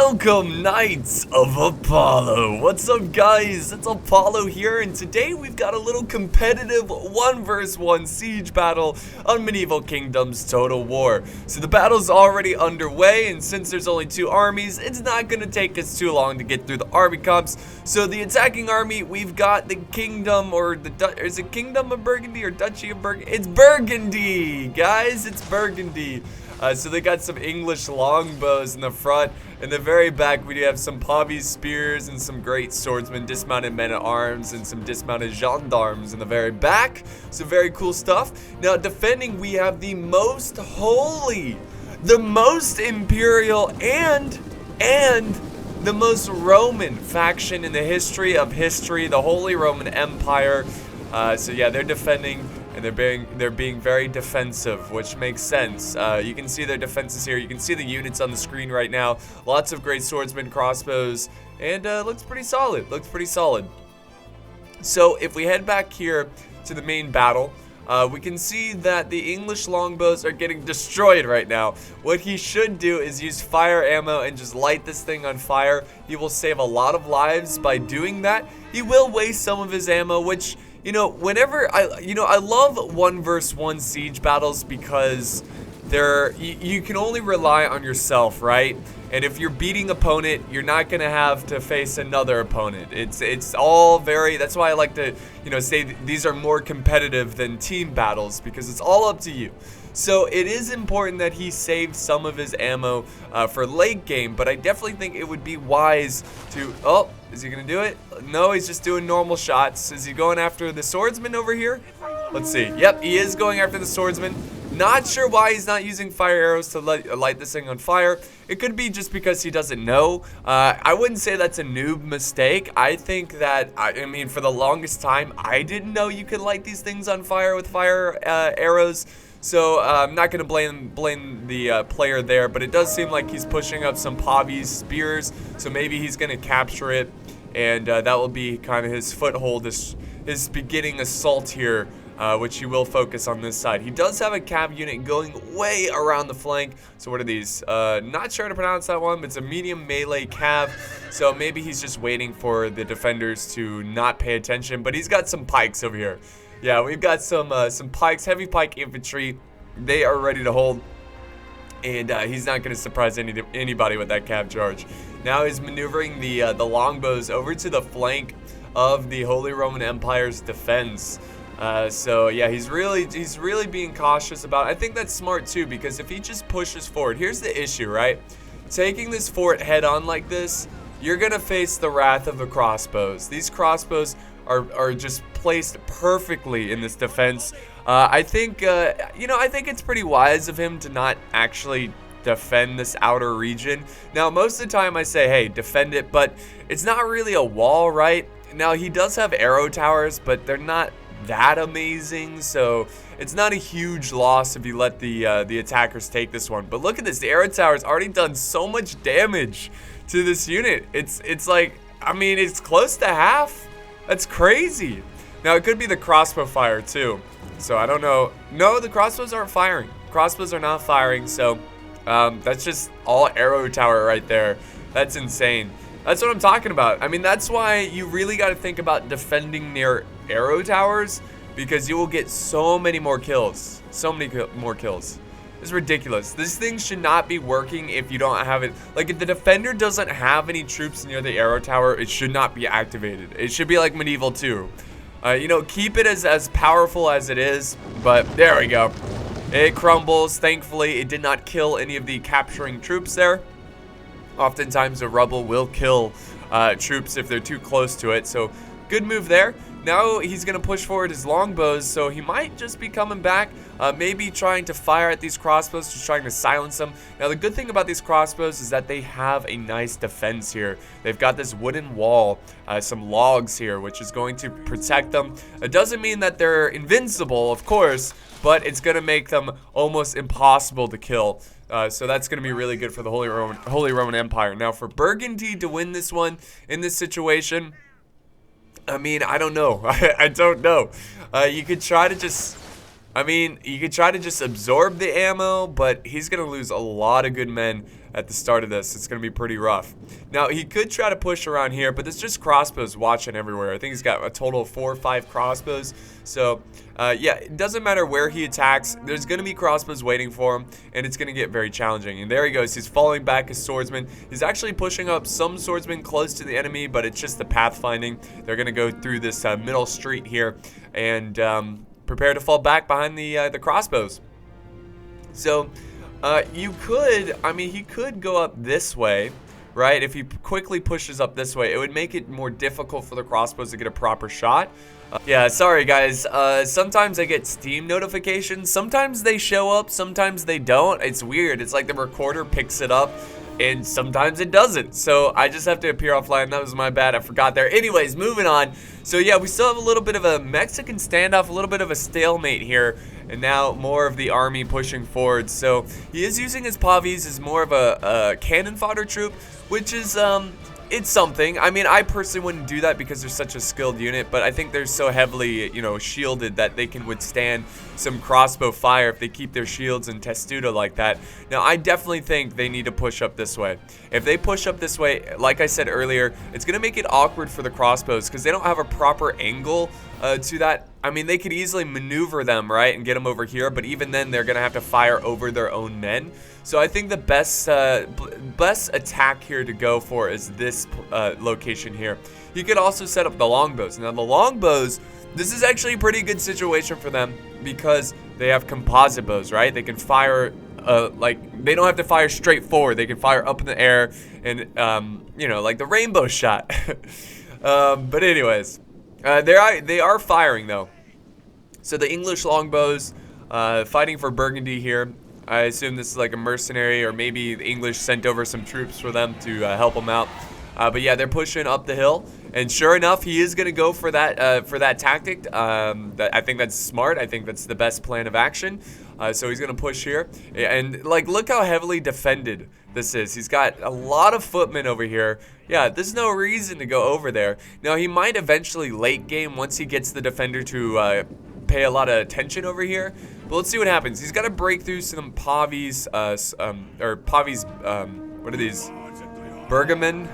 Welcome, Knights of Apollo! What's up, guys? It's Apollo here, and today we've got a little competitive 1 vs 1 siege battle on Medieval Kingdoms Total War. So the battle's already underway, and since there's only 2 armies, it's not going to take us too long to get through the army comps. So the attacking army, we've got the Kingdom, or is it Kingdom of Burgundy or Duchy of Burgundy? It's Burgundy, guys! It's Burgundy. So they got some English longbows in the front. In the very back, we do have some Pavie spears and some great swordsmen, dismounted men-at-arms, and some dismounted gendarmes in the very back. So very cool stuff. Now, defending, we have the most holy, the most imperial, and the most Roman faction in the history of history, the Holy Roman Empire. So yeah, they're defending. And they're being very defensive, which makes sense. You can see their defenses here. You can see the units on the screen right now. Lots of great swordsmen, crossbows, and looks pretty solid. Looks pretty solid. So if we head back here to the main battle, we can see that the English longbows are getting destroyed right now. What he should do is use fire ammo and just light this thing on fire. He will save a lot of lives by doing that. He will waste some of his ammo, which, you know, whenever I love 1 vs 1 siege battles because you can only rely on yourself, right? And if you're beating opponent, you're not gonna have to face another opponent. It's all very. That's why I like to, say these are more competitive than team battles, because it's all up to you. So it is important that he saves some of his ammo for late game, but I definitely think it would be wise to. Oh, is he gonna do it? No, he's just doing normal shots. Is he going after the swordsman over here? Let's see. Yep, he is going after the swordsman. Not sure why he's not using fire arrows to light this thing on fire. It could be just because he doesn't know. I wouldn't say that's a noob mistake. I think that, I mean, for the longest time, I didn't know you could light these things on fire with fire arrows. So I'm not going to blame the player there, but it does seem like he's pushing up some Pavie spears. So maybe he's going to capture it, and that will be kind of his foothold, his beginning assault here, which he will focus on this side. He does have a cav unit going way around the flank. So what are these? Not sure how to pronounce that one, but it's a medium melee cav. So maybe he's just waiting for the defenders to not pay attention, but he's got some pikes over here. Yeah, we've got some pikes, heavy pike infantry. They are ready to hold, and he's not going to surprise anybody with that cav charge. Now he's maneuvering the longbows over to the flank of the Holy Roman Empire's defense. So yeah, he's really being cautious about it. I think that's smart too, because if he just pushes forward, here's the issue, right? Taking this fort head on like this, you're going to face the wrath of the crossbows. These crossbows are just placed perfectly in this defense. I think it's pretty wise of him to not actually defend this outer region. Now, most of the time I say, hey, defend it, but it's not really a wall, right? Now, he does have arrow towers, but they're not that amazing, so it's not a huge loss if you let the attackers take this one. But look at this, the arrow tower's already done so much damage to this unit. It's like, I mean, it's close to half. That's crazy. Now, it could be the crossbow fire, too. So, I don't know. No, the crossbows aren't firing. Crossbows are not firing, so that's just all arrow tower right there. That's insane. That's what I'm talking about. I mean, that's why you really got to think about defending near arrow towers, because you will get so many more kills. So many more kills. It's ridiculous. This thing should not be working if you don't have it. Like, if the defender doesn't have any troops near the arrow tower, it should not be activated. It should be like Medieval 2. Keep it as powerful as it is, but there we go. It crumbles. Thankfully, it did not kill any of the capturing troops there. Oftentimes, the rubble will kill troops if they're too close to it, so good move there. Now he's going to push forward his longbows, so he might just be coming back, maybe trying to fire at these crossbows, just trying to silence them. Now, the good thing about these crossbows is that they have a nice defense here. They've got this wooden wall, some logs here, which is going to protect them. It doesn't mean that they're invincible, of course, but it's going to make them almost impossible to kill. So that's going to be really good for the Holy Roman Empire. Now, for Burgundy to win this one in this situation, I mean, I don't know. I don't know. You could try to just I mean, you could try to just absorb the ammo, but he's going to lose a lot of good men at the start of this. It's going to be pretty rough. Now, he could try to push around here, but there's just crossbows watching everywhere. I think he's got a total of 4 or 5 crossbows. So, yeah, it doesn't matter where he attacks. There's going to be crossbows waiting for him, and it's going to get very challenging. And there he goes. He's falling back as swordsman. He's actually pushing up some swordsmen close to the enemy, but it's just the pathfinding. They're going to go through this middle street here and prepare to fall back behind the crossbows. So, you could, I mean, he could go up this way, right? If he quickly pushes up this way, it would make it more difficult for the crossbows to get a proper shot. Yeah, sorry guys, sometimes I get Steam notifications. Sometimes they show up, sometimes they don't. It's weird. It's like the recorder picks it up, and sometimes it doesn't. So I just have to appear offline. That was my bad. I forgot there. Anyways, moving on. So yeah, we still have a little bit of a Mexican standoff, a little bit of a stalemate here. And now more of the army pushing forward. So he is using his pavis as more of a cannon fodder troop, which is it's something. I mean, I personally wouldn't do that because they're such a skilled unit, but I think they're so heavily, you know, shielded that they can withstand some crossbow fire if they keep their shields and testudo like that. Now, I definitely think they need to push up this way. If they push up this way, like I said earlier, it's going to make it awkward for the crossbows because they don't have a proper angle to that. I mean, they could easily maneuver them, right, and get them over here, but even then, they're going to have to fire over their own men. So I think the best attack here to go for is this location here. You could also set up the longbows. Now, the longbows, this is actually a pretty good situation for them because they have composite bows, right? They can fire, like, they don't have to fire straight forward. They can fire up in the air and, you know, like the rainbow shot. But anyways, they are firing, though. So the English longbows fighting for Burgundy here. I assume this is like a mercenary, or maybe the English sent over some troops for them to help them out. But yeah, they're pushing up the hill, and sure enough, he is going to go for that tactic. I think that's smart. I think that's the best plan of action. So he's going to push here, and like, look how heavily defended this is. He's got a lot of footmen over here. Yeah, there's no reason to go over there. Now, he might eventually late game once he gets the defender to pay a lot of attention over here. But let's see what happens. He's got to break through some pavis, what are these? Bergaman?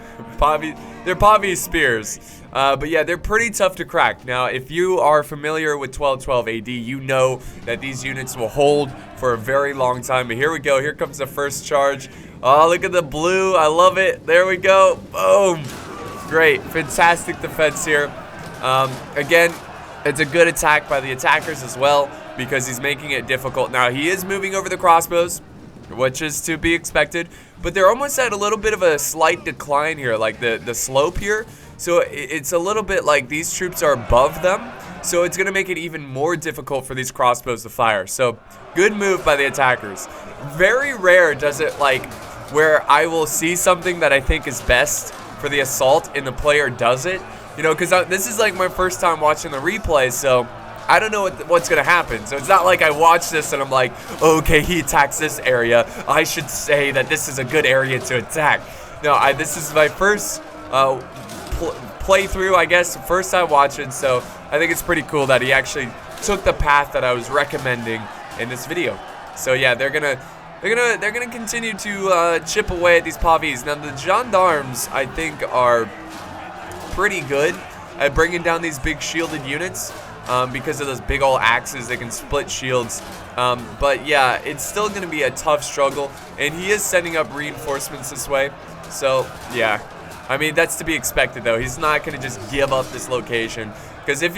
They're pavi spears. But yeah, they're pretty tough to crack. Now, if you are familiar with 1212 AD, you know that these units will hold for a very long time. But here we go. Here comes the first charge. Oh, look at the blue. I love it. There we go. Boom. Great. Fantastic defense here. Again, it's a good attack by the attackers as well, because he's making it difficult. Now, he is moving over the crossbows, which is to be expected, but they're almost at a little bit of a slight decline here, like the slope here. So it's a little bit like these troops are above them, so it's going to make it even more difficult for these crossbows to fire. So good move by the attackers. Very rare does it, like, where I will see something that I think is best for the assault and the player does it. You know, because this is like my first time watching the replay, so I don't know what's going to happen. So it's not like I watch this and I'm like, okay, he attacks this area. I should say that this is a good area to attack. No, this is my first playthrough, I guess, first time watching. So I think it's pretty cool that he actually took the path that I was recommending in this video. So yeah, they're gonna continue to chip away at these pavis. Now the gendarmes, I think, are pretty good at bringing down these big shielded units. Because of those big old axes, they can split shields. But yeah, it's still going to be a tough struggle, and he is sending up reinforcements this way. So yeah, I mean, that's to be expected though. He's not going to just give up this location, because if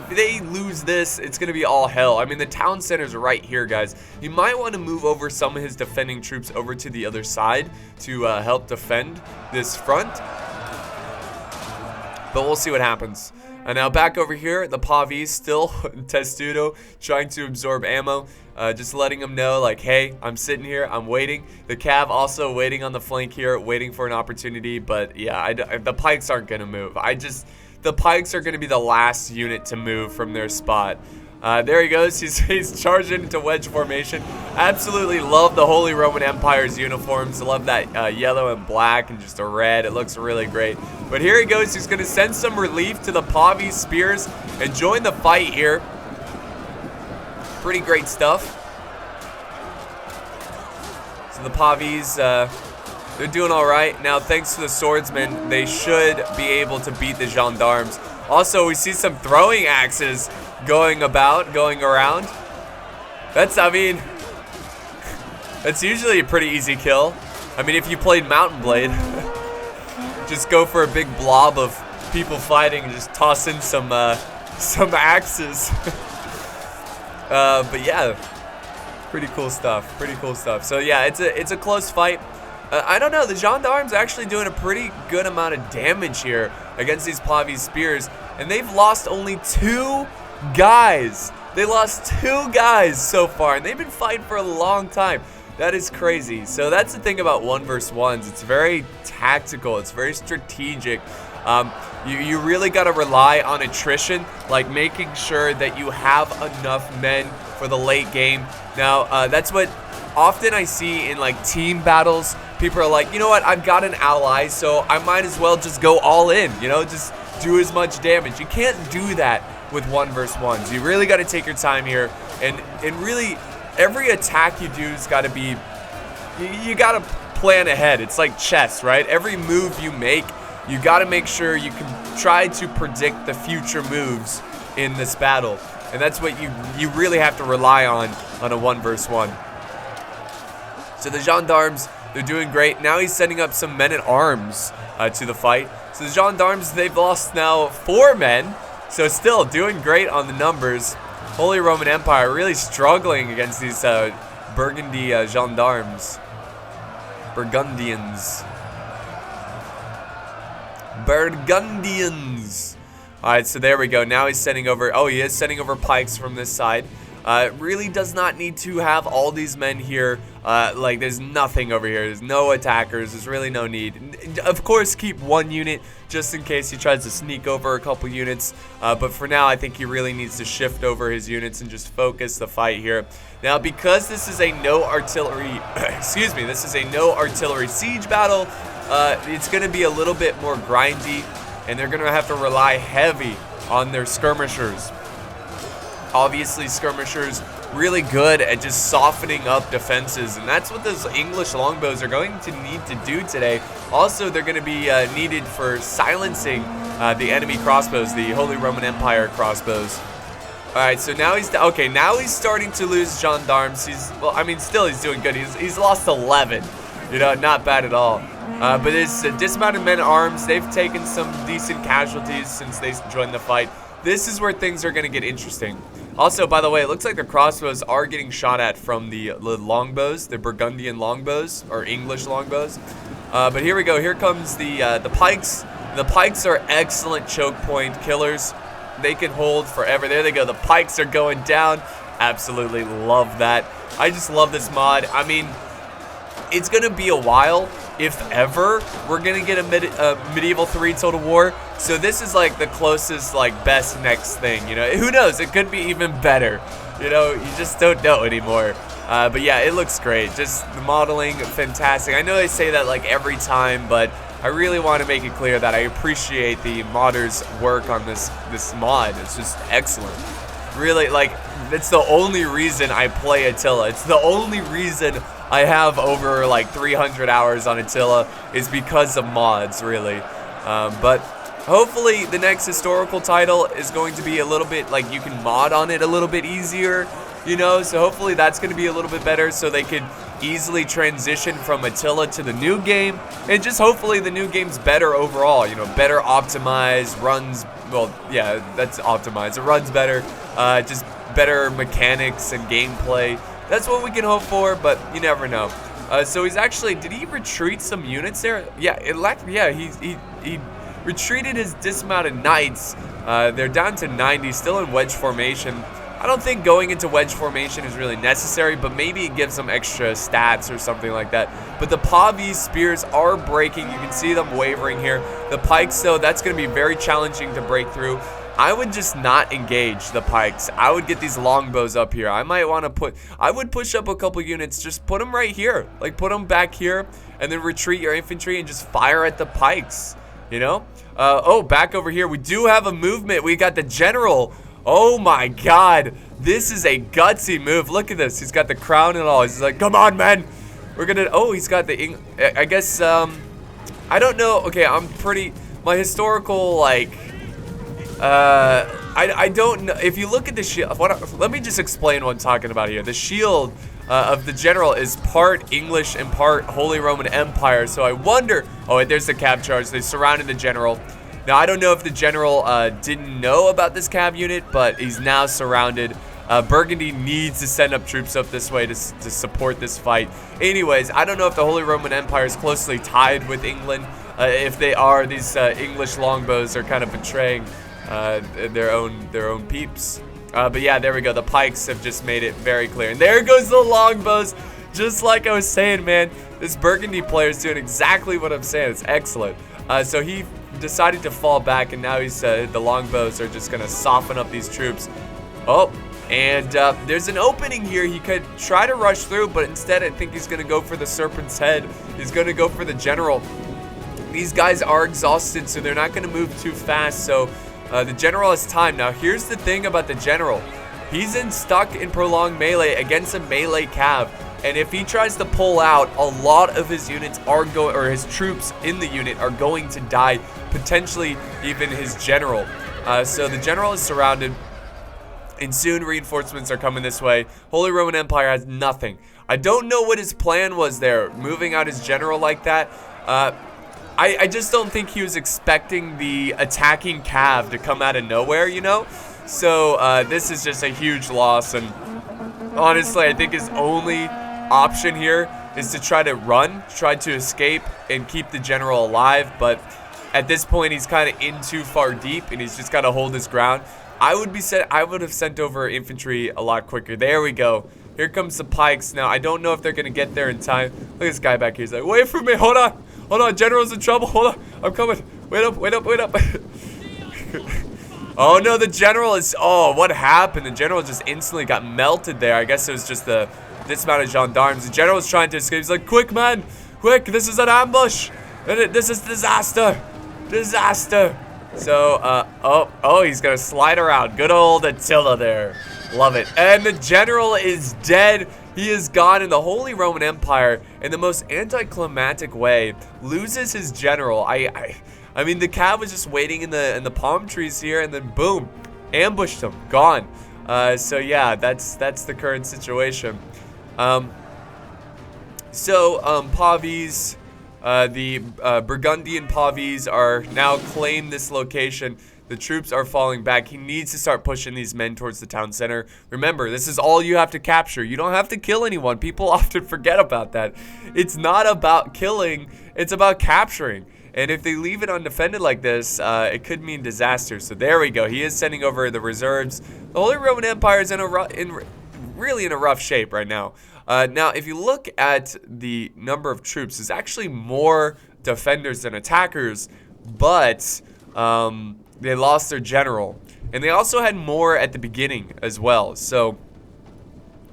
they lose this, it's going to be all hell. I mean, the town center's right here, guys. He might want to move over some of his defending troops over to the other side to help defend this front. But we'll see what happens. And now back over here, the pavis still testudo, trying to absorb ammo, just letting them know, like, hey, I'm sitting here, I'm waiting. The cav also waiting on the flank here, waiting for an opportunity. But yeah, the pikes aren't gonna move. The pikes are gonna be the last unit to move from their spot. There he goes. He's charging into wedge formation. Absolutely love the Holy Roman Empire's uniforms. Love that yellow and black and just a red. It looks really great. But here he goes. He's going to send some relief to the pavi spears and join the fight here. Pretty great stuff. So the pavis They're doing all right. Now, thanks to the swordsmen, they should be able to beat the gendarmes. Also, we see some throwing axes going around. I mean, that's usually a pretty easy kill. I mean, if you played Mountain Blade, just go for a big blob of people fighting and just toss in some axes. But yeah, pretty cool stuff. So yeah, it's a close fight. I don't know, the gendarmes are actually doing a pretty good amount of damage here against these Pavi spears, and they've lost only 2 guys. They lost 2 guys so far, and they've been fighting for a long time. That is crazy. So that's the thing about 1v1s. It's very tactical. It's very strategic. You really got to rely on attrition, like making sure that you have enough men for the late game. Now, that's what often I see in like team battles. People are like, you know what, I've got an ally, so I might as well just go all in, you know, just do as much damage. You can't do that with 1v1s. You really got to take your time here, and really every attack you do has got to be, you got to plan ahead. It's like chess, right? Every move you make, you got to make sure you can try to predict the future moves in this battle, and that's what you really have to rely on a 1v1. So the gendarmes, they're doing great. Now he's setting up some men-at-arms to the fight. So the gendarmes, they've lost now 4 men, so still doing great on the numbers. Holy Roman Empire really struggling against these Burgundy gendarmes. Burgundians. Alright, so there we go. Now he's sending over, he is sending over pikes from this side. Really does not need to have all these men here. Like, there's nothing over here. There's no attackers. There's really no need. Of course, keep 1 unit just in case he tries to sneak over a couple units. But for now, I think he really needs to shift over his units and just focus the fight here. Now, because this is a no artillery, this is a no artillery siege battle, it's going to be a little bit more grindy, and they're going to have to rely heavy on their skirmishers. Obviously, skirmishers really good at just softening up defenses, and that's what those English longbows are going to need to do today. Also, they're going to be needed for silencing the enemy crossbows, the Holy Roman Empire crossbows. All right, so now now he's starting to lose gendarmes. Still he's doing good. He's lost 11. You know, not bad at all. But his dismounted men-at-arms, they've taken some decent casualties since they joined the fight. This is where things are going to get interesting. Also, by the way, it looks like the crossbows are getting shot at from the longbows, the Burgundian longbows, or English longbows. But here we go. Here comes the pikes. The pikes are excellent choke point killers. They can hold forever. There they go. The pikes are going down. Absolutely love that. I just love this mod. I mean, it's going to be a while, if ever, we're going to get a Medieval 3 Total War. So this is like the closest, like, best next thing, you know. Who knows? It could be even better. You know, you just don't know anymore. But yeah, it looks great. Just the modeling, fantastic. I know I say that like every time, but I really want to make it clear that I appreciate the modders' work on this mod. It's just excellent. Really, like, it's the only reason I play Attila. It's the only reason I have over like 300 hours on Attila is because of mods, really. But hopefully the next historical title is going to be a little bit, like, you can mod on it a little bit easier, you know, so hopefully that's going to be a little bit better so they could easily transition from Attila to the new game, and just hopefully the new game's better overall, you know, better optimized, runs, well, yeah, that's optimized, it runs better, just better mechanics and gameplay. That's what we can hope for, but you never know. So he's actually, did he retreat some units there? Yeah, he retreated his dismounted knights. They're down to 90, still in wedge formation. I don't think going into wedge formation is really necessary, but maybe it gives them extra stats or something like that. But the Pavi spears are breaking. You can see them wavering here. The pikes, though, that's going to be very challenging to break through. I would just not engage the pikes. I would get these longbows up here. I might want to I would push up a couple units, just put them right here. Like, put them back here, and then retreat your infantry and just fire at the pikes, you know? Oh, back over here, we do have a movement. We got the general. Oh my god, this is a gutsy move. Look at this. He's got the crown and all. He's like, come on, man. We're gonna, oh, he's got the, I guess, I don't know. Okay, my historical, like, I don't know. If you look at the shield, let me just explain what I'm talking about here. The shield of the general is part English and part Holy Roman Empire. So I wonder, oh, wait, there's the cav charge. They surrounded the general. Now, I don't know if the general didn't know about this cav unit, but he's now surrounded. Burgundy needs to send up troops up this way to support this fight. Anyways, I don't know if the Holy Roman Empire is closely tied with England. If they are, these English longbows are kind of betraying their own peeps. But yeah, there we go. The pikes have just made it very clear. And there goes the longbows. Just like I was saying, man, this Burgundy player is doing exactly what I'm saying. It's excellent. So he decided to fall back, and now he's the longbows are just gonna soften up these troops. Oh, and there's an opening here. He could try to rush through, but instead I think he's gonna go for the serpent's head. He's gonna go for the general. These guys are exhausted, so they're not gonna move too fast. So the general has time. Now here's the thing about the general. He's stuck in prolonged melee against a melee cav. And if he tries to pull out, a lot of his units are going, or his troops in the unit are going to die, potentially even his general. So the general is surrounded, and soon reinforcements are coming this way. Holy Roman Empire has nothing. I don't know what his plan was there, moving out his general like that. I just don't think he was expecting the attacking cav to come out of nowhere, you know? So this is just a huge loss, and honestly, I think his only option here is to try to run, try to escape, and keep the general alive. But at this point, he's kind of in too far deep, and he's just got to hold his ground. I would have sent over infantry a lot quicker. There we go. Here comes the pikes. Now, I don't know if they're going to get there in time. Look at this guy back here. He's like, wait for me. Hold on. Hold on. General's in trouble. Hold on. I'm coming. Wait up. Wait up. Wait up. Oh, no. The general is... Oh, what happened? The general just instantly got melted there. I guess it was just the dismounted gendarmes. The general was trying to escape. He's like, quick, man. Quick. This is an ambush. This is disaster. Disaster. So, oh, he's going to slide around. Good old Attila there. Love it. And the general is dead. He is gone, in the Holy Roman Empire, in the most anticlimactic way, loses his general. I mean, the cav was just waiting in the palm trees here, and then boom, ambushed him. Gone. So yeah, that's the current situation. Pavis, the Burgundian Pavis are now claimed this location. The troops are falling back. He needs to start pushing these men towards the town center. Remember, this is all you have to capture. You don't have to kill anyone. People often forget about that. It's not about killing. It's about capturing. And if they leave it undefended like this, it could mean disaster. So there we go. He is sending over the reserves. The Holy Roman Empire is really in a rough shape right now. Now, if you look at the number of troops, there's actually more defenders than attackers, but they lost their general. And they also had more at the beginning as well. So,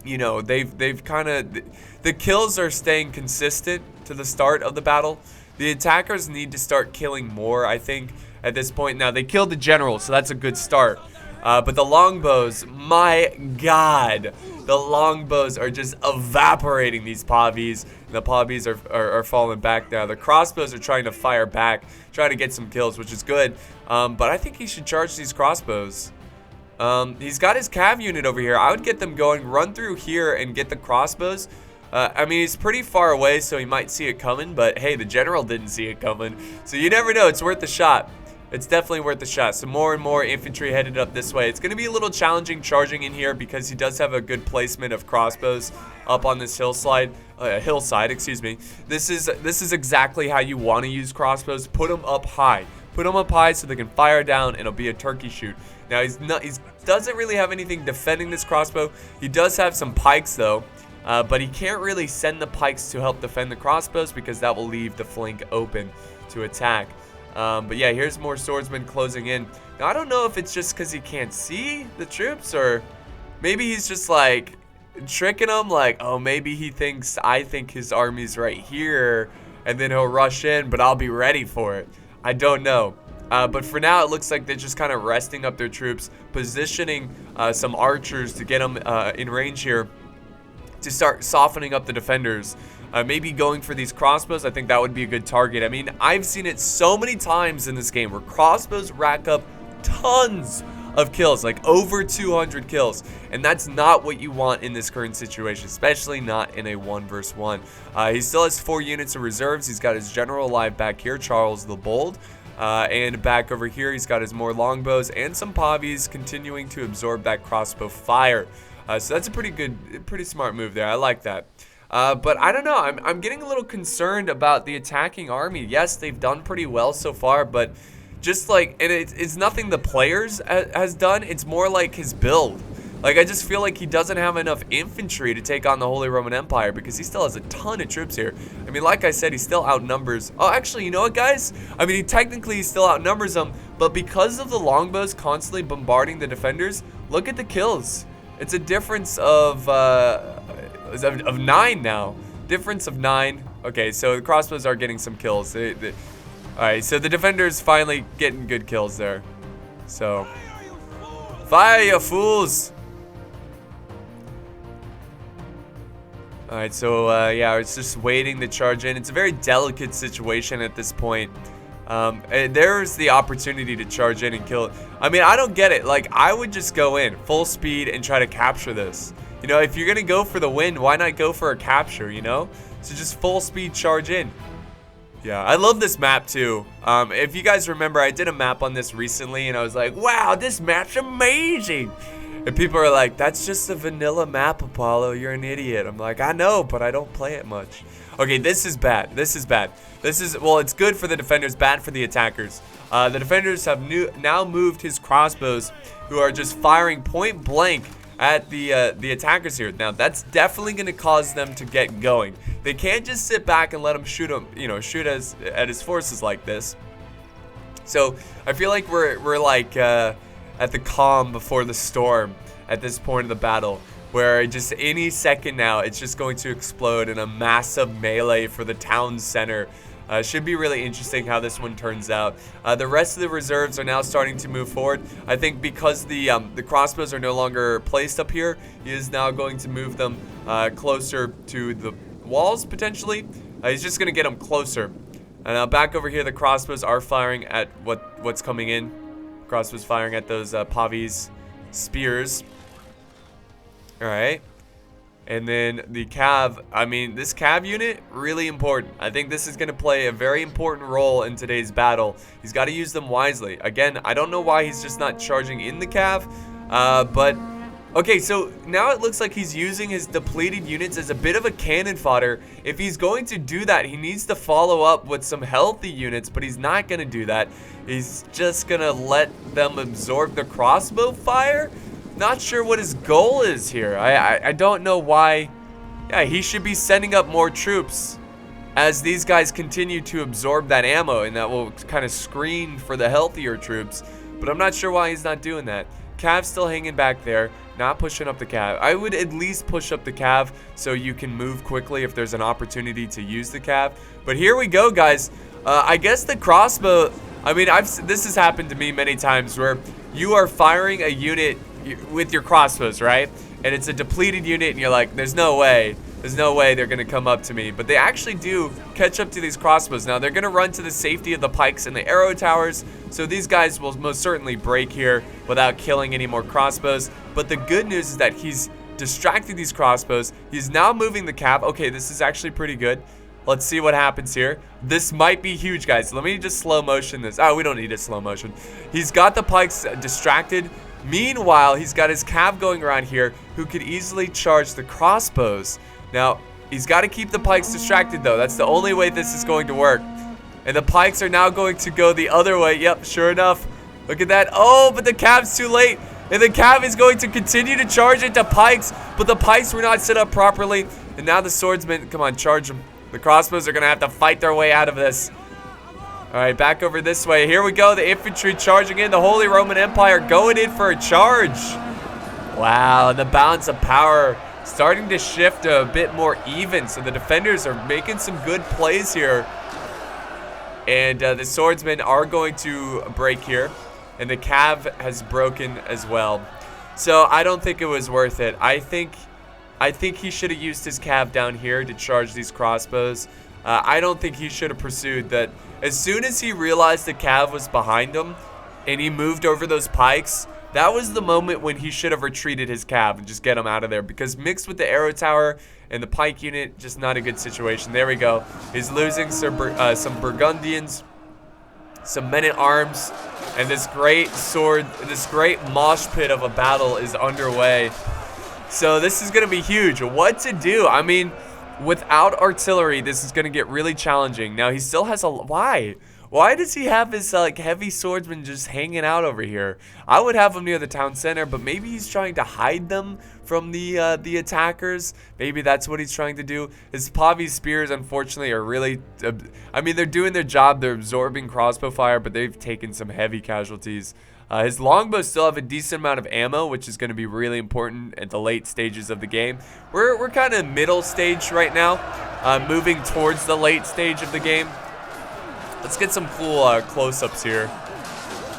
you know, they've kind of... The kills are staying consistent to the start of the battle. The attackers need to start killing more, I think, at this point. Now, they killed the general, so that's a good start. But the longbows, my God, the longbows are just evaporating these Pavis. And the Pavis are falling back now. The crossbows are trying to fire back, trying to get some kills, which is good. But I think he should charge these crossbows. He's got his cav unit over here. I would get them going, run through here, and get the crossbows. I mean, he's pretty far away, so he might see it coming. But hey, the general didn't see it coming. So you never know. It's worth the shot. It's definitely worth the shot. So more and more infantry headed up this way. It's going to be a little challenging charging in here because he does have a good placement of crossbows up on this hillside, excuse me. This is exactly how you want to use crossbows. Put them up high. Put them up high so they can fire down and it'll be a turkey shoot. Now he doesn't really have anything defending this crossbow. He does have some pikes though. But he can't really send the pikes to help defend the crossbows because that will leave the flank open to attack. But yeah, here's more swordsmen closing in. Now, I don't know if it's just because he can't see the troops or maybe he's just like tricking them. Like, oh, maybe he thinks I think his army's right here and then he'll rush in, but I'll be ready for it. I don't know. But for now, it looks like they're just kind of resting up their troops, positioning some archers to get them in range here to start softening up the defenders. Maybe going for these crossbows, I think that would be a good target. I mean, I've seen it so many times in this game where crossbows rack up tons of kills, like over 200 kills, and that's not what you want in this current situation, especially not in a 1 versus 1. He still has 4 units of reserves. He's got his general alive back here, Charles the Bold, and back over here he's got his more longbows and some pavies continuing to absorb that crossbow fire. So that's a pretty smart move there. I like that. But I don't know, I'm getting a little concerned about the attacking army. Yes, they've done pretty well so far, but just like, and it's nothing the players has done, it's more like his build. Like, I just feel like he doesn't have enough infantry to take on the Holy Roman Empire because he still has a ton of troops here. I mean, like I said, he still outnumbers. Oh, actually, you know what, guys? I mean, he still outnumbers them, but because of the longbows constantly bombarding the defenders, look at the kills. It's a difference of 9 now. Difference of 9. Okay, so the crossbows are getting some kills. Alright, so the defenders finally getting good kills there. So, fire, you fools! Alright, so yeah, it's just waiting to charge in. It's a very delicate situation at this point. And there's the opportunity to charge in and kill it. I mean, I don't get it. Like, I would just go in full speed and try to capture this. You know, if you're gonna go for the win, why not go for a capture, you know? So just full speed charge in. Yeah, I love this map too. If you guys remember, I did a map on this recently and I was like, wow, this map's amazing. And people are like, that's just a vanilla map, Apollo. You're an idiot. I'm like, I know, but I don't play it much. Okay, this is bad. This is bad. Well, it's good for the defenders, bad for the attackers. The defenders have now moved his crossbows, who are just firing point blank at the attackers here. Now, that's definitely going to cause them to get going. They can't just sit back and let him shoot at his forces like this. So, I feel like we're like at the calm before the storm at this point of the battle, where just any second now, it's just going to explode in a massive melee for the town center. Should be really interesting how this one turns out. The rest of the reserves are now starting to move forward. I think because the crossbows are no longer placed up here, he is now going to move them closer to the walls, potentially. He's just going to get them closer. And now back over here, the crossbows are firing at what's coming in. Crossbows firing at those pavies spears. Alright. And then the cav, I mean, this cav unit, really important. I think this is going to play a very important role in today's battle. He's got to use them wisely. Again, I don't know why he's just not charging in the cav, but okay, so now it looks like he's using his depleted units as a bit of a cannon fodder. If he's going to do that, he needs to follow up with some healthy units, but he's not going to do that. He's just going to let them absorb the crossbow fire. Not sure what his goal is here. I don't know why. Yeah, he should be sending up more troops as these guys continue to absorb that ammo, and that will kind of screen for the healthier troops. But I'm not sure why he's not doing that. Cav's still hanging back there, not pushing up the cav. I would at least push up the cav so you can move quickly if there's an opportunity to use the cav. But here we go, guys. I guess the crossbow, I mean, this has happened to me many times where you are firing a unit with your crossbows, right? And it's a depleted unit and you're like, there's no way they're gonna come up to me. But they actually do catch up to these crossbows. Now they're gonna run to the safety of the pikes and the arrow towers, so these guys will most certainly break here without killing any more crossbows. But the good news is that he's distracted these crossbows. He's now moving the cav. Okay, this is actually pretty good. Let's see what happens here. This might be huge, guys. Let me just slow motion this. Oh, we don't need a slow motion. He's got the pikes distracted. Meanwhile, he's got his cav going around here who could easily charge the crossbows. Now, he's got to keep the pikes distracted, though. That's the only way this is going to work. And the pikes are now going to go the other way. Yep, sure enough. Look at that. Oh, but the cav's too late. And the cav is going to continue to charge into pikes, but the pikes were not set up properly. And now the swordsmen, come on, charge them. The crossbows are going to have to fight their way out of this. All right, back over this way. Here we go. The infantry charging in. The Holy Roman Empire going in for a charge. Wow, and the balance of power starting to shift a bit more even. So the defenders are making some good plays here. And the swordsmen are going to break here. And the cav has broken as well. So I don't think it was worth it. I think I think he should have used his cav down here to charge these crossbows. I don't think he should have pursued that. As soon as he realized the cav was behind him and he moved over those pikes, that was the moment when he should have retreated his cav and just get him out of there, because mixed with the arrow tower and the pike unit, just not a good situation. There we go. He's losing some Burgundians, some men-at-arms, and this great sword, this great mosh pit of a battle is underway. So this is going to be huge. What to do? I mean, without artillery, this is going to get really challenging. Now, he still has a... Why? Why does he have his like heavy swordsman just hanging out over here? I would have him near the town center, but maybe he's trying to hide them from the attackers. Maybe that's what he's trying to do. His Pavi spears, unfortunately, are really... I mean, they're doing their job. They're absorbing crossbow fire, but they've taken some heavy casualties. His longbows still have a decent amount of ammo, which is going to be really important at the late stages of the game. We're kind of middle stage right now, moving towards the late stage of the game. Let's get some cool close-ups here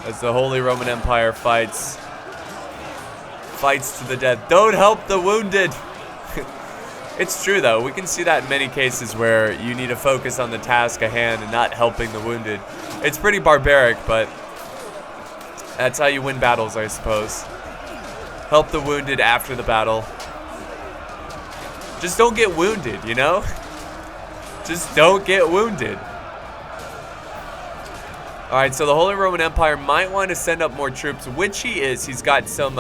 as the Holy Roman Empire fights to the death. Don't help the wounded. It's true, though. We can see that in many cases where you need to focus on the task at hand and not helping the wounded. It's pretty barbaric, but that's how you win battles, I suppose. Help the wounded after the battle. Just don't get wounded, you know? Just don't get wounded. Alright, so the Holy Roman Empire might want to send up more troops, which he is. He's got some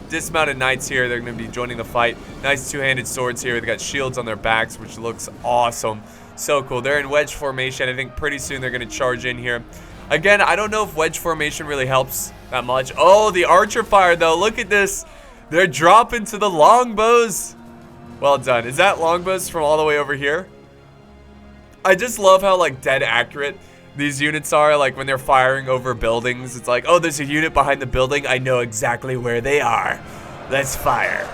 dismounted knights here. They're going to be joining the fight. Nice two-handed swords here. They got shields on their backs, which looks awesome. So cool. They're in wedge formation. I think pretty soon they're going to charge in here. Again, I don't know if wedge formation really helps that much. Oh, the archer fire, though. Look at this. They're dropping to the longbows. Well done. Is that longbows from all the way over here? I just love how, like, dead accurate these units are. Like, when they're firing over buildings, it's like, oh, there's a unit behind the building. I know exactly where they are. Let's fire.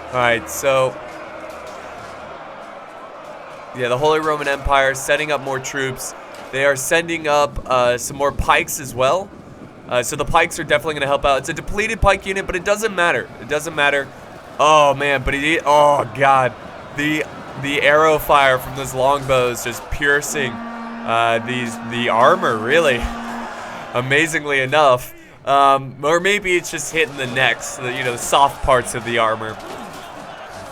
Alright, so... yeah, the Holy Roman Empire setting up more troops. They are sending up some more pikes as well. So the pikes are definitely going to help out. It's a depleted pike unit, but it doesn't matter. It doesn't matter. Oh, man, but oh, God. The arrow fire from those longbows just piercing the armor, really. Amazingly enough. Or maybe it's just hitting the necks, the soft parts of the armor.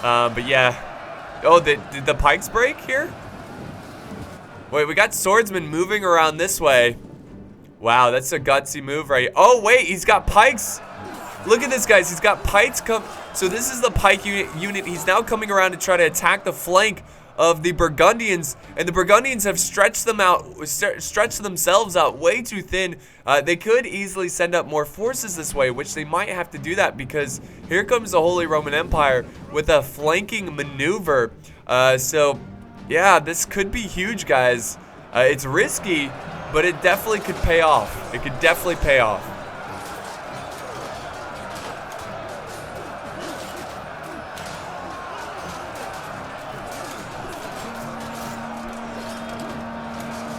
But yeah. Oh, did the pikes break here? Wait, we got swordsmen moving around this way. Wow, that's a gutsy move, right? Oh, wait, he's got pikes. Look at this, guys. He's got pikes come. So this is the pike unit. He's now coming around to try to attack the flank of the Burgundians, and the Burgundians have stretched themselves out way too thin. They could easily send up more forces this way, which they might have to do that because here comes the Holy Roman Empire with a flanking maneuver. So yeah, this could be huge, guys. It's risky, but it definitely could pay off. It could definitely pay off.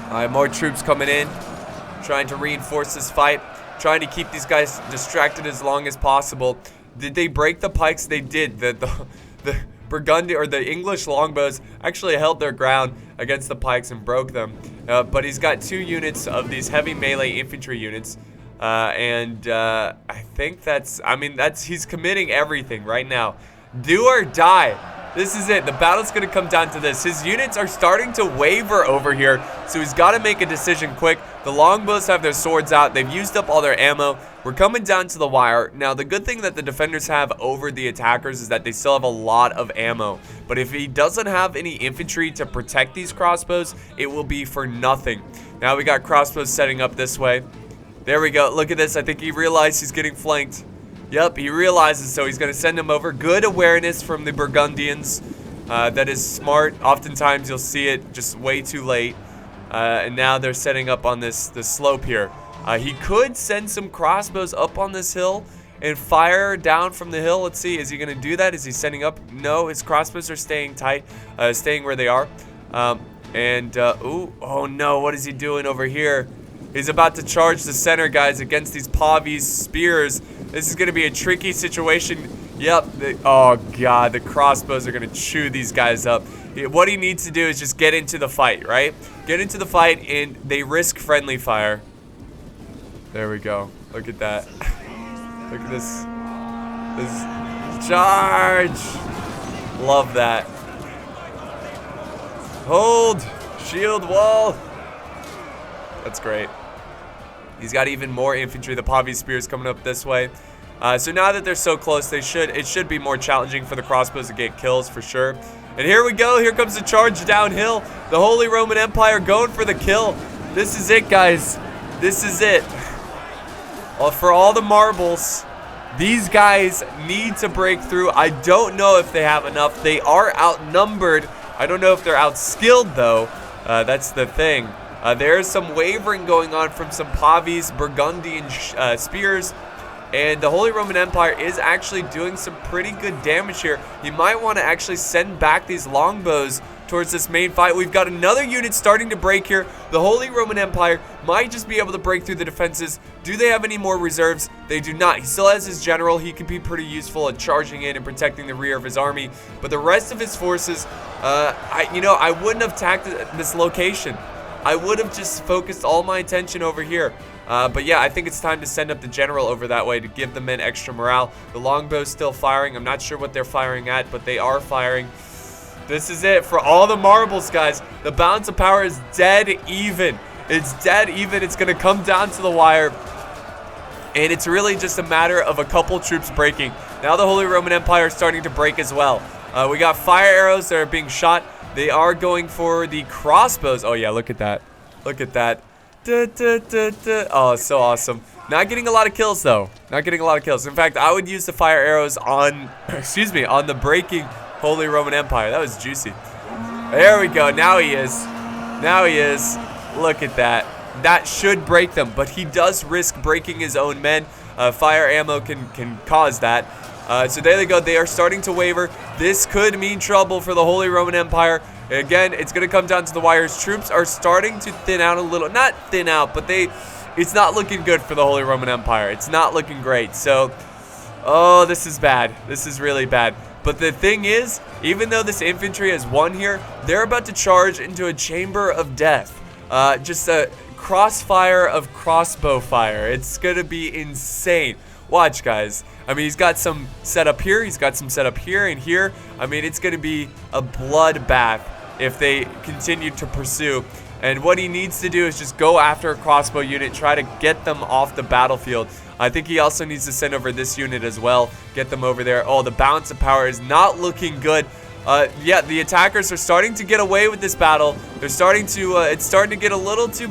Alright, more troops coming in, trying to reinforce this fight, trying to keep these guys distracted as long as possible. Did they break the pikes? They did. The Burgundy, or the English longbows, actually held their ground against the pikes and broke them. But he's got 2 units of these heavy melee infantry units. I think he's committing everything right now. Do or die. This is it. The battle's going to come down to this. His units are starting to waver over here, so he's got to make a decision quick. The longbows have their swords out. They've used up all their ammo. We're coming down to the wire. Now, the good thing that the defenders have over the attackers is that they still have a lot of ammo. But if he doesn't have any infantry to protect these crossbows, it will be for nothing. Now we got crossbows setting up this way. There we go. Look at this. I think he realized he's getting flanked. Yep, he realizes, so he's going to send him over. Good awareness from the Burgundians. That is smart. Oftentimes, you'll see it just way too late. And now they're setting up on this slope here. He could send some crossbows up on this hill and fire down from the hill. Let's see, is he going to do that? Is he sending up? No, his crossbows are staying tight, staying where they are. Ooh, oh no, what is he doing over here? He's about to charge the center, guys, against these Pavi's spears. This is going to be a tricky situation. Yep. Oh, God. The crossbows are going to chew these guys up. What he needs to do is just get into the fight, right? Get into the fight, and they risk friendly fire. There we go. Look at that. Look at this. This charge. Love that. Hold. Shield wall. That's great. He's got even more infantry. The Pavi spears coming up this way. So now that they're so close, it should be more challenging for the crossbows to get kills for sure. And here we go. Here comes the charge downhill. The Holy Roman Empire going for the kill. This is it, guys. This is it. For all the marbles, these guys need to break through. I don't know if they have enough. They are outnumbered. I don't know if they're outskilled, though. That's the thing. There's some wavering going on from some Pavi's Burgundian spears. And the Holy Roman Empire is actually doing some pretty good damage here. You might want to actually send back these longbows towards this main fight. We've got another unit starting to break here. The Holy Roman Empire might just be able to break through the defenses. Do they have any more reserves? They do not. He still has his general. He can be pretty useful at charging in and protecting the rear of his army. But the rest of his forces, I wouldn't have attacked this location. I would have just focused all my attention over here. But yeah, I think it's time to send up the general over that way to give the men extra morale. The longbow's still firing. I'm not sure what they're firing at, but they are firing. This is it for all the marbles, guys. The balance of power is dead even. It's dead even. It's going to come down to the wire. And it's really just a matter of a couple troops breaking. Now the Holy Roman Empire is starting to break as well. We got fire arrows that are being shot. They are going for the crossbows. Oh, yeah, look at that. Look at that. Oh, so awesome. Not getting a lot of kills, though. Not getting a lot of kills. In fact, I would use the fire arrows on, on the breaking Holy Roman Empire. That was juicy. There we go. Now he is. Now he is. Look at that. That should break them, but he does risk breaking his own men. Fire ammo can cause that. So there they go. They are starting to waver. This could mean trouble for the Holy Roman Empire. Again, it's going to come down to the wires. Troops are starting to thin out a little. Not thin out, but it's not looking good for the Holy Roman Empire. It's not looking great. So, oh, this is bad. This is really bad. But the thing is, even though this infantry has won here, they're about to charge into a chamber of death. Just a crossfire of crossbow fire. It's going to be insane. Watch, guys. I mean, he's got some set up here. He's got some set up here and here. I mean, it's going to be a bloodbath if they continue to pursue. And what he needs to do is just go after a crossbow unit, try to get them off the battlefield. I think he also needs to send over this unit as well, get them over there. Oh, the balance of power is not looking good. Yeah, the attackers are starting to get away with this battle. They're starting to, it's starting to get a little too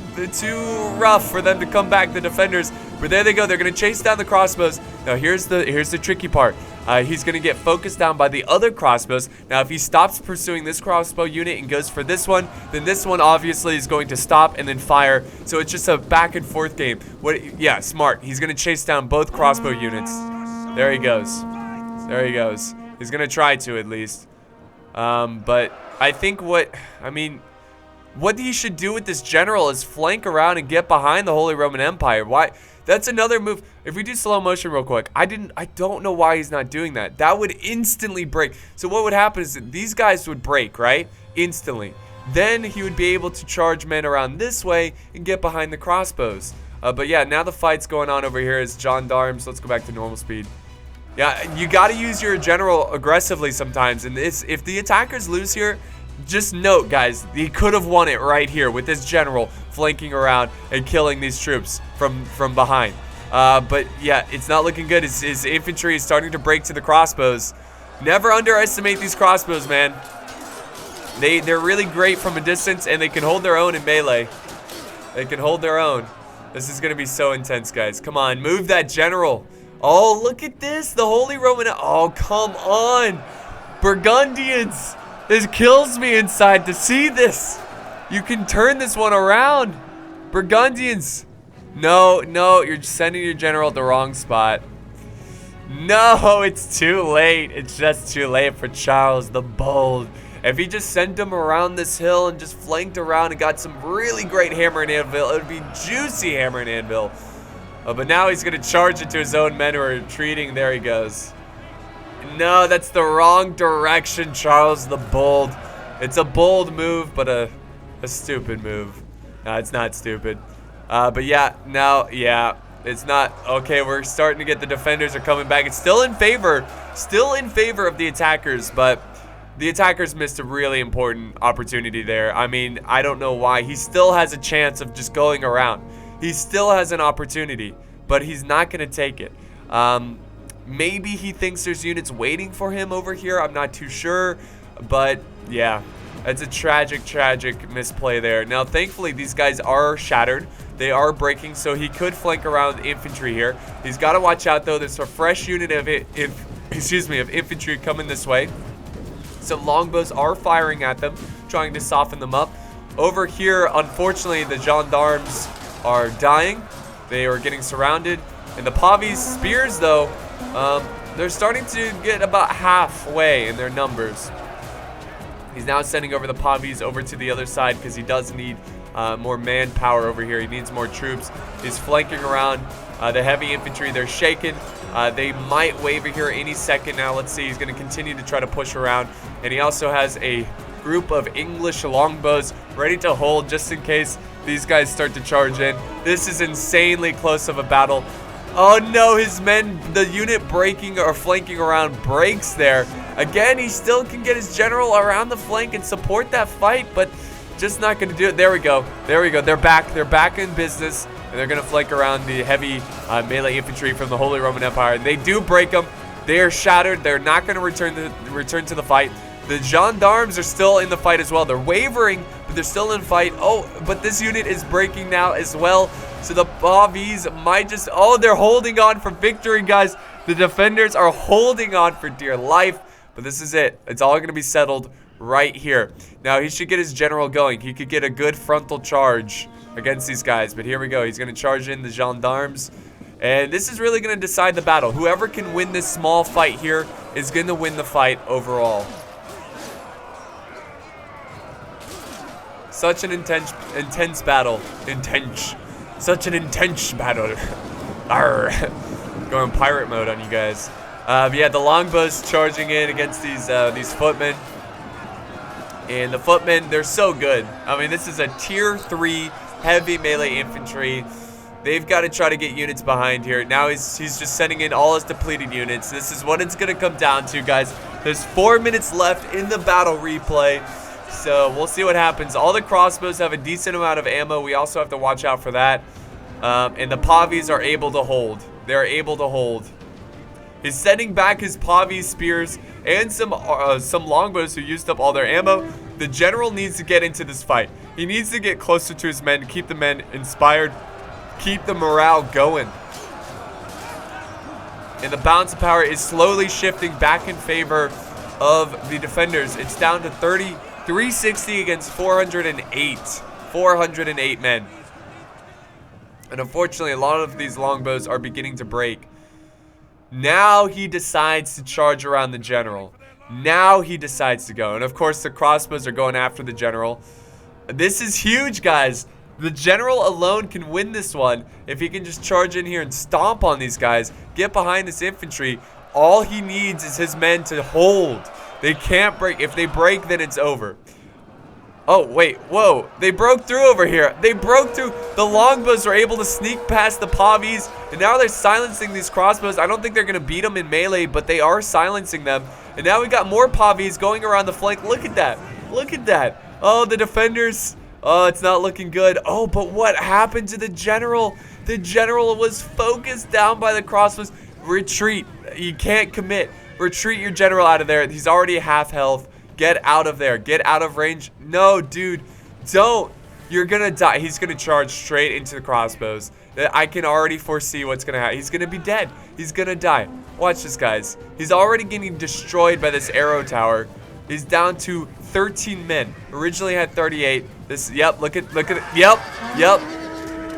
rough for them to come back, the defenders. But there they go. They're going to chase down the crossbows. Now, here's the tricky part. He's going to get focused down by the other crossbows. Now, if he stops pursuing this crossbow unit and goes for this one, then this one obviously is going to stop and then fire. So it's just a back and forth game. Yeah, smart. He's going to chase down both crossbow units. There he goes. There he goes. He's going to try to, at least. But I think what he should do with this general is flank around and get behind the Holy Roman Empire. Why? That's another move. If we do slow motion real quick, I don't know why he's not doing that. That would instantly break. So what would happen is that these guys would break, right? Instantly. Then he would be able to charge men around this way and get behind the crossbows. But yeah, now the fight's going on over here as gendarmes. Let's go back to normal speed. Yeah, you got to use your general aggressively sometimes. And if the attackers lose here, just note, guys, he could have won it right here with this general flanking around and killing these troops from behind. But yeah, it's not looking good. His infantry is starting to break to the crossbows. Never underestimate these crossbows, man. They're really great from a distance, and they can hold their own in melee. They can hold their own. This is going to be so intense, guys. Come on, move that general. Oh, look at this. The Holy Roman... Oh, come on. Burgundians. This kills me inside to see this. You can turn this one around. Burgundians. No, you're sending your general at the wrong spot. No, it's too late. It's just too late for Charles the Bold. If he just sent him around this hill and just flanked around and got some really great hammer and anvil, it would be juicy hammer and anvil. But now he's going to charge into his own men who are retreating. There he goes. No, that's the wrong direction, Charles the Bold. It's a bold move, but a stupid move. No, it's not stupid. But yeah, now, yeah, it's not. Okay, we're starting to get the defenders are coming back. It's still in favor of the attackers, but the attackers missed a really important opportunity there. I mean, I don't know why. He still has a chance of just going around. He still has an opportunity, but he's not going to take it. Maybe he thinks there's units waiting for him over here. I'm not too sure, but yeah, it's a tragic misplay there. Now, thankfully, these guys are shattered. They are breaking, so he could flank around the infantry here. He's got to watch out, though. There's a fresh unit of infantry coming this way. Some longbows are firing at them, trying to soften them up. Over here, unfortunately, the gendarmes are dying. They are getting surrounded. And the Pavi's spears, though, they're starting to get about halfway in their numbers. He's now sending over the Pavis over to the other side because he does need more manpower over here. He needs more troops. He's flanking around the heavy infantry. They're shaken. They might waver here any second now. Let's see. He's going to continue to try to push around. And he also has a group of English longbows ready to hold just in case these guys start to charge in. This is insanely close of a battle. Oh no, his men, the unit breaking or flanking around breaks there. Again, he still can get his general around the flank and support that fight, but just not going to do it. There we go. There we go. They're back. They're back in business, and they're going to flank around the heavy melee infantry from the Holy Roman Empire. And they do break them. They are shattered. They're not going to return to the fight. The gendarmes are still in the fight as well. They're wavering, but they're still in fight. Oh, but this unit is breaking now as well. So the Pavis might just... Oh, they're holding on for victory, guys. The defenders are holding on for dear life. But this is it. It's all going to be settled right here. Now, he should get his general going. He could get a good frontal charge against these guys. But here we go. He's going to charge in the gendarmes. And this is really going to decide the battle. Whoever can win this small fight here is going to win the fight overall. Such an intense battle. Such an intense battle. Arr. Going pirate mode on you guys. Yeah, the longbows charging in against these footmen. And the footmen, they're so good. I mean, this is a tier 3 heavy melee infantry. They've got to try to get units behind here. Now he's just sending in all his depleted units. This is what it's going to come down to, guys. There's 4 minutes left in the battle replay. So we'll see what happens. All the crossbows have a decent amount of ammo. We also have to watch out for that. And the Pavis are able to hold. They're able to hold. He's sending back his Pavi spears and some longbows who used up all their ammo. The general needs to get into this fight. He needs to get closer to his men, keep the men inspired, keep the morale going. And the balance of power is slowly shifting back in favor of the defenders. It's down to 360 against 408. 408 men. And unfortunately, a lot of these longbows are beginning to break. Now he decides to charge around the general. Now he decides to go. And of course, the crossbows are going after the general. This is huge, guys. The general alone can win this one if he can just charge in here and stomp on these guys, get behind this infantry. All he needs is his men to hold. They can't break. If they break, then it's over. Oh, wait. Whoa. They broke through over here. They broke through. The longbows were able to sneak past the Pavis, and now they're silencing these crossbows. I don't think they're going to beat them in melee, but they are silencing them. And now we got more Pavis going around the flank. Look at that. Look at that. Oh, the defenders. Oh, it's not looking good. Oh, but what happened to the general? The general was focused down by the crossbows. Retreat. You can't commit. Retreat your general out of there. He's already half health. Get out of there. Get out of range. No, dude. Don't. You're going to die. He's going to charge straight into the crossbows. I can already foresee what's going to happen. He's going to be dead. He's going to die. Watch this, guys. He's already getting destroyed by this arrow tower. He's down to 13 men. Originally had 38. This, yep, look at it. Yep.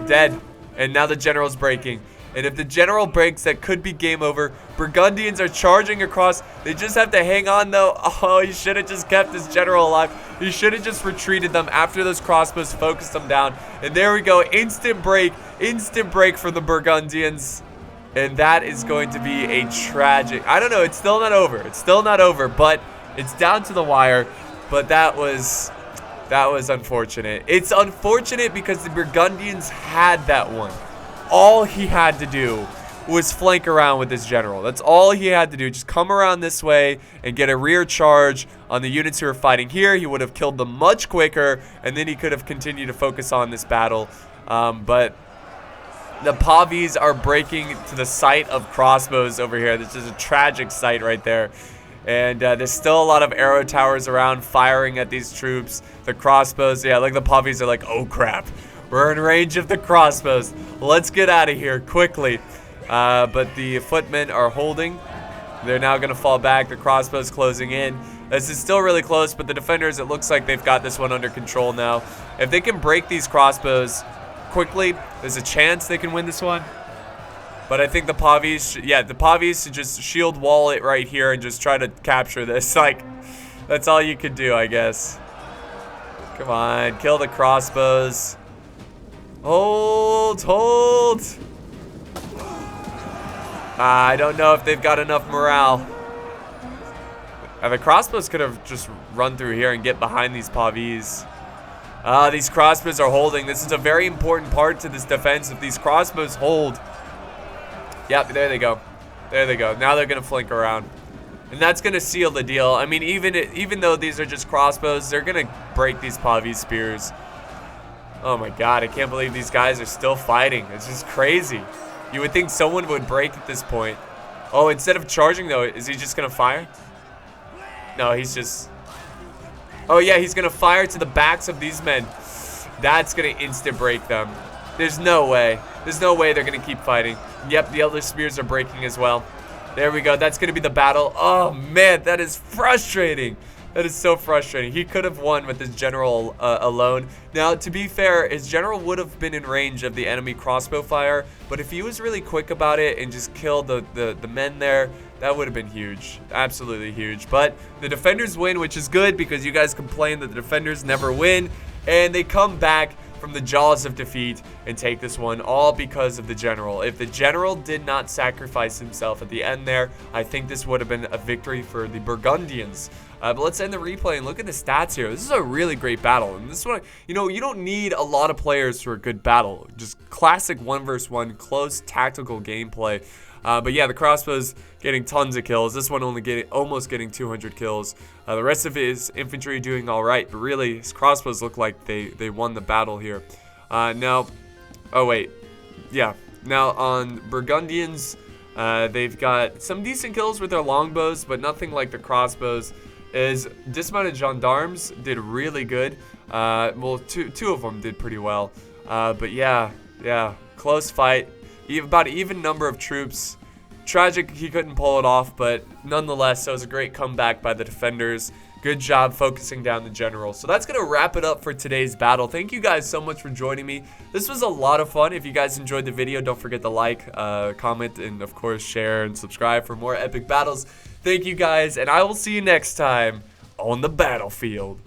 Dead. And now the general's breaking. And if the general breaks, that could be game over. Burgundians are charging across. They just have to hang on, though. Oh, he should have just kept his general alive. He should have just retreated them after those crossbows focused them down. And there we go. Instant break for the Burgundians. And that is going to be a tragic... I don't know. It's still not over. It's still not over, but it's down to the wire. But that was unfortunate. It's unfortunate because the Burgundians had that one. All he had to do was flank around with his general. That's all he had to do. Just come around this way and get a rear charge on the units who are fighting here. He would have killed them much quicker, and then he could have continued to focus on this battle. But the Pavis are breaking to the sight of crossbows over here. This is a tragic sight right there. And there's still a lot of arrow towers around firing at these troops. The crossbows, yeah, like the Pavis are like, oh crap. We're in range of the crossbows. Let's get out of here quickly. But the footmen are holding. They're now going to fall back. The crossbows closing in. This is still really close, but the defenders, it looks like they've got this one under control now. If they can break these crossbows quickly, there's a chance they can win this one. But I think the Pavis, the Pavis should just shield wall it right here and just try to capture this. Like, that's all you could do, I guess. Come on, kill the crossbows. Hold. I don't know if they've got enough morale. The crossbows could have just run through here and get behind these Pavis. These crossbows are holding. This is a very important part to this defense. If these crossbows hold. Yep, there they go. There they go. Now they're going to flank around. And that's going to seal the deal. I mean, even though these are just crossbows, they're going to break these Pavis spears. Oh my god, I can't believe these guys are still fighting. It's just crazy. You would think someone would break at this point. Oh, instead of charging though, is he just gonna fire? No, he's just... Oh yeah, he's gonna fire to the backs of these men. That's gonna instant break them. There's no way. There's no way they're gonna keep fighting. Yep, the other spears are breaking as well. There we go. That's gonna be the battle. Oh man, that is frustrating. That is so frustrating. He could have won with his general alone. Now, to be fair, his general would have been in range of the enemy crossbow fire, but if he was really quick about it and just killed the men there, that would have been huge. Absolutely huge. But the defenders win, which is good because you guys complain that the defenders never win, and they come back from the jaws of defeat and take this one, all because of the general. If the general did not sacrifice himself at the end there, I think this would have been a victory for the Burgundians. But let's end the replay and look at the stats here. This is a really great battle. And this one, you know, you don't need a lot of players for a good battle. Just classic 1v1, close tactical gameplay. But yeah, the crossbows getting tons of kills. This one only almost getting 200 kills. The rest of his infantry doing all right, but really his crossbows look like they won the battle here. Now, oh wait, yeah. Now on Burgundians, they've got some decent kills with their longbows, but nothing like the crossbows. Is dismounted gendarmes did really good. Well, two of them did pretty well. But yeah, close fight. About an even number of troops. Tragic he couldn't pull it off, but nonetheless, it was a great comeback by the defenders. Good job focusing down the general. So that's going to wrap it up for today's battle. Thank you guys so much for joining me. This was a lot of fun. If you guys enjoyed the video, don't forget to like, comment, and of course share and subscribe for more epic battles. Thank you guys, and I will see you next time on the battlefield.